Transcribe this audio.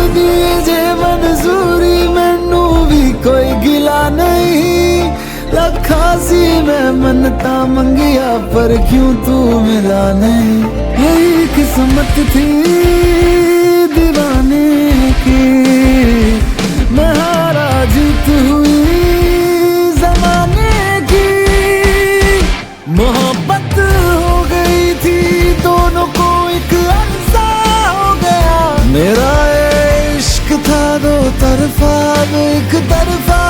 दी जे मंजूरी मैनू भी कोई गिला नहीं। लखा सी मैं मन्नता मंगिया पर क्यों तू मिला नहीं। यही किस्मत थी दीवाने की, मैं हारा जीत हुई जमाने की। मोहब्बत हो गई थी दोनों को एक अरसा हो गया। मेरा इश्क था दो तरफा, अब एक तरफा